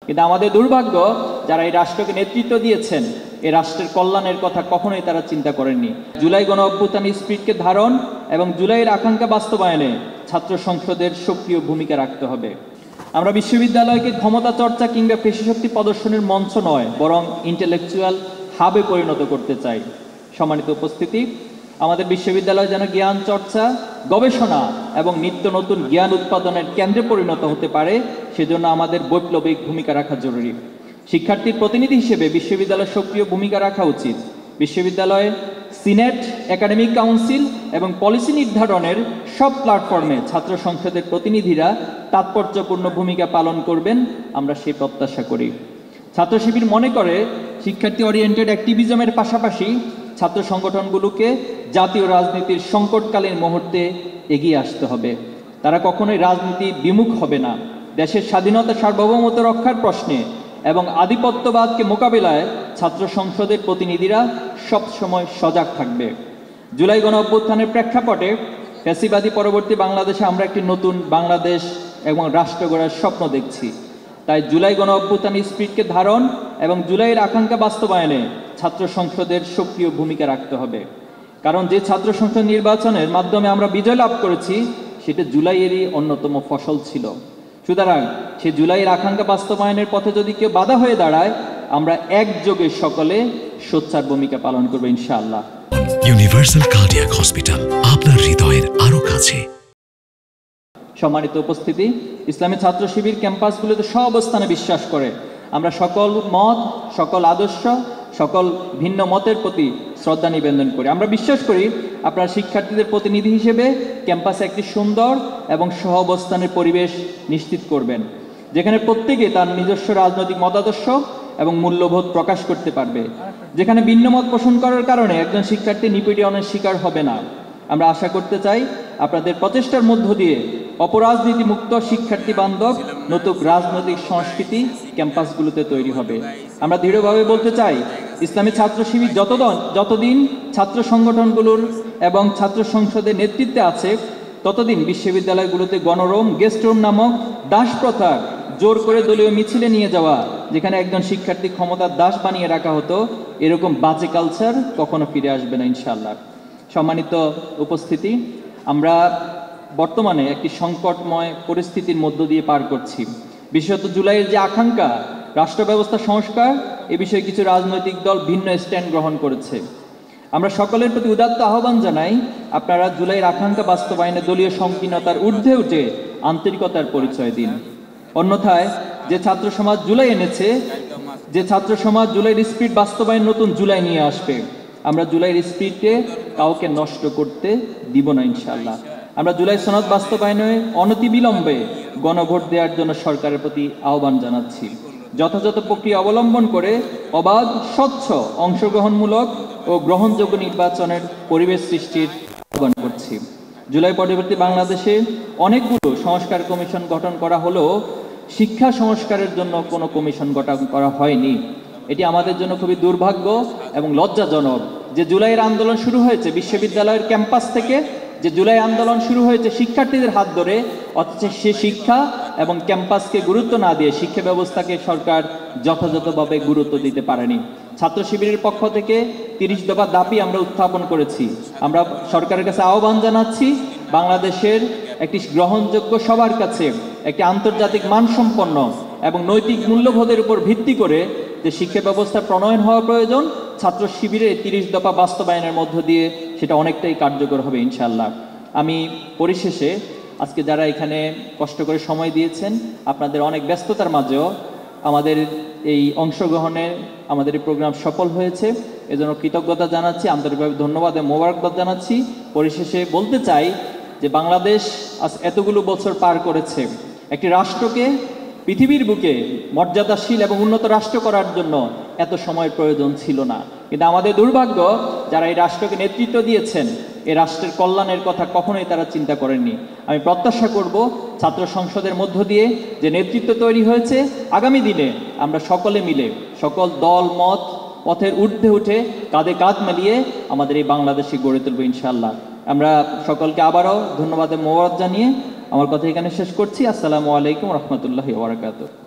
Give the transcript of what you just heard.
কিন্তু আমাদের দুর্ভাগ্য, যারা এই রাষ্ট্রকে নেতৃত্ব দিয়েছেন, এই রাষ্ট্রের কল্যাণের কথা কখনোই তারা চিন্তা করেননি। জুলাই গণ অভ্যুত্থানের স্পিরিটকে ধারণ এবং জুলাইয়ের আকাঙ্ক্ষা বাস্তবায়নে ছাত্র সংসদের সক্রিয় ভূমিকা রাখতে হবে। আমরা বিশ্ববিদ্যালয়কে ক্ষমতা চর্চা কিংবা পেশিশক্তি প্রদর্শনের মঞ্চ নয়, বরং ইন্টেলেকচুয়াল হাবে পরিণত করতে চাই। সম্মানিত উপস্থিতি, আমাদের বিশ্ববিদ্যালয় যেন জ্ঞান চর্চা, গবেষণা এবং নিত্য নতুন জ্ঞান উৎপাদনের কেন্দ্রে পরিণত হতে পারে, সেজন্য আমাদের বৈপ্লবিক ভূমিকা রাখা জরুরি। শিক্ষার্থীর প্রতিনিধি হিসেবে বিশ্ববিদ্যালয়ের সক্রিয় ভূমিকা রাখা উচিত। বিশ্ববিদ্যালয়ে সিনেট, একাডেমিক কাউন্সিল এবং পলিসি নির্ধারণের সব প্ল্যাটফর্মে ছাত্র সংসদের প্রতিনিধিরা তাৎপর্যপূর্ণ ভূমিকা পালন করবেন, আমরা সেই প্রত্যাশা করি। ছাত্র শিবির মনে করে, শিক্ষার্থী ওরিয়েন্টেড অ্যাক্টিভিজমের পাশাপাশি ছাত্র সংগঠনগুলোকে জাতীয় রাজনীতির সংকটকালীন মুহূর্তে এগিয়ে আসতে হবে। তারা কখনোই রাজনীতি বিমুখ হবে না। দেশের স্বাধীনতা, সার্বভৌমত্ব রক্ষার প্রশ্নে এবং আধিপত্যবাদকে মোকাবিলায় ছাত্র সংসদের প্রতিনিধিরা সবসময় সজাগ থাকবে। জুলাই গণ অভ্যুত্থানের প্রেক্ষাপটে ফ্যাসিবাদী পরবর্তী বাংলাদেশে আমরা একটি নতুন বাংলাদেশ এবং রাষ্ট্র গড়ার স্বপ্ন দেখছি। তাই জুলাই গণ অভ্যুত্থানের স্পিরিটকে ধারণ এবং জুলাইয়ের আকাঙ্ক্ষা বাস্তবায়নে ছাত্র সংসদের সক্রিয় ভূমিকা রাখতে হবে। কারণ যে ছাত্র সংসদ নির্বাচনের মাধ্যমে আমরা বিজয় লাভ করেছি, সেটা জুলাইয়েরই অন্যতম ফসল ছিল। সুতরাং সে জুলাইয়ের আকাঙ্ক্ষা বাস্তবায়নের পথে যদি কেউ বাধা হয়ে দাঁড়ায়, আমরা একযোগে সকলে সোচ্চার ভূমিকা পালন করব ইনশাআল্লাহ। ইউনিভার্সাল কার্ডিয়াক হসপিটাল, আপনার হৃদয়ের আরো কাছে। সম্মানিত উপস্থিতি, ইসলামী ছাত্র শিবির ক্যাম্পাসগুলোতে সহাবস্থানে বিশ্বাস করে। আমরা সকল মত, সকল আদর্শ, সকল ভিন্ন মতের প্রতি শ্রদ্ধা নিবেদন করি। আমরা বিশ্বাস করি আপনারা শিক্ষার্থীদের প্রতিনিধি হিসেবে ক্যাম্পাসে একটি সুন্দর এবং সহাবস্থানের পরিবেশ নিশ্চিত করবেন, যেখানে প্রত্যেকে তার নিজস্ব রাজনৈতিক মতাদর্শ এবং মূল্যবোধ প্রকাশ করতে পারবে, যেখানে ভিন্ন মত পোষণ করার কারণে একজন শিক্ষার্থী নিপীড়নের শিকার হবে না। আমরা আশা করতে চাই আপনাদের প্রচেষ্টার মধ্য দিয়ে অপরাজনীতি মুক্ত, শিক্ষার্থী বান্ধব নতুন রাজনৈতিক সংস্কৃতি ক্যাম্পাসগুলোতে তৈরি হবে। আমরা দৃঢ়ভাবে বলতে চাই, ইসলামী ছাত্র শিবির যতদিন ছাত্র সংগঠনগুলোর এবং ছাত্র সংসদের নেতৃত্বে আছে, ততদিন বিশ্ববিদ্যালয়গুলোতে গণরুম, গেস্ট রুম নামক দাস প্রথা, জোর করে দলীয় মিছিলে নিয়ে যাওয়া, যেখানে একজন শিক্ষার্থী ক্ষমতার দাস বানিয়ে রাখা হতো, এরকম বাজে কালচার কখনো ফিরে আসবে না ইনশাআল্লাহ। সম্মানিত উপস্থিতি, আমরা বর্তমানে একটি সংকটময় পরিস্থিতির মধ্য দিয়ে পার করছি। বিশেষত জুলাইয়ের যে আকাঙ্ক্ষা রাষ্ট্র ব্যবস্থা সংস্কার, এ বিষয়ে কিছু রাজনৈতিক দল ভিন্ন স্ট্যান্ড গ্রহণ করেছে। আমরা সকলের প্রতি উদাত্ত আহ্বান জানাই, আপনারা জুলাইয়ের আকাঙ্ক্ষা বাস্তবায়নে দলীয় সংকীর্ণতার ঊর্ধ্বে উঠে আন্তরিকতার পরিচয় দিন। অন্যথায় যে ছাত্র সমাজ জুলাই এনেছে, যে ছাত্র সমাজ জুলাইয়ের স্পিরিট বাস্তবায়ন নতুন জুলাই নিয়ে আসবে, আমরা জুলাইয়ের স্পিরিটকে কাউকে নষ্ট করতে দিব না ইনশাআল্লাহ। আমরা জুলাই সনদ বাস্তবায়নে অনতিবিলম্বে গণভোট দেওয়ার জন্য সরকারের প্রতি আহ্বান জানাচ্ছি। যথাযথ প্রক্রিয়া অবলম্বন করে অবাধ, স্বচ্ছ, অংশগ্রহণমূলক ও গ্রহণযোগ্য নির্বাচনের পরিবেশ সৃষ্টির আহ্বান করছি। জুলাই পরবর্তী বাংলাদেশে অনেকগুলো সংস্কার কমিশন গঠন করা হলেও শিক্ষা সংস্কারের জন্য কোনো কমিশন গঠন করা হয়নি। এটি আমাদের জন্য খুবই দুর্ভাগ্য এবং লজ্জাজনক যে জুলাইয়ের আন্দোলন শুরু হয়েছে বিশ্ববিদ্যালয়ের ক্যাম্পাস থেকে, যে জুলাই আন্দোলন শুরু হয়েছে শিক্ষার্থীদের হাত ধরে, অথচ সে শিক্ষা এবং ক্যাম্পাসকে গুরুত্ব না দিয়ে শিক্ষা ব্যবস্থাকে সরকার যথাযথভাবে গুরুত্ব দিতে পারেনি। ছাত্র শিবিরের পক্ষ থেকে 30 দফা দাবি আমরা উত্থাপন করেছি। আমরা সরকারের কাছে আহ্বান জানাচ্ছি, বাংলাদেশের একটি গ্রহণযোগ্য, সবার কাছে একটি আন্তর্জাতিক মানসম্পন্ন এবং নৈতিক মূল্যবোধের উপর ভিত্তি করে যে শিক্ষা ব্যবস্থা প্রণয়ন হওয়া প্রয়োজন, ছাত্র শিবিরের 30 দফা বাস্তবায়নের মধ্য দিয়ে সেটা অনেকটাই কার্যকর হবে ইনশাআল্লাহ। আমি পরিশেষে আজকে যারা এখানে কষ্ট করে সময় দিয়েছেন, আপনাদের অনেক ব্যস্ততার মাঝেও আমাদের এই অংশগ্রহণে আমাদের এই প্রোগ্রাম সফল হয়েছে, এজন্য কৃতজ্ঞতা জানাচ্ছি, আন্তরিকভাবে ধন্যবাদ এবং মোবারকবাদ জানাচ্ছি। পরিশেষে বলতে চাই যে বাংলাদেশ আজ এতগুলো বছর পার করেছে, একটি রাষ্ট্রকে পৃথিবীর বুকে মর্যাদাশীল এবং উন্নত রাষ্ট্র করার জন্য এত সময় প্রয়োজন ছিল না। কিন্তু আমাদের দুর্ভাগ্য, যারা এই রাষ্ট্রকে নেতৃত্ব দিয়েছেন, এই রাষ্ট্রের কল্যাণের কথা কখনোই তারা চিন্তা করেননি। আমি প্রত্যাশা করব ছাত্র সংসদের মধ্য দিয়ে যে নেতৃত্ব তৈরি হয়েছে, আগামী দিনে আমরা সকলে মিলে, সকল দল মত পথের ঊর্ধ্বে উঠে কাঁধে কাঁধ মিলিয়ে আমাদের এই বাংলাদেশে গড়ে তুলব ইনশাআল্লাহ। আমরা সকলকে আবারও ধন্যবাদ মোবারক জানিয়ে আমার কথা এখানে শেষ করছি। আসসালামু আলাইকুম রহমতুল্লাহি ওয়া বারাকাতুহু।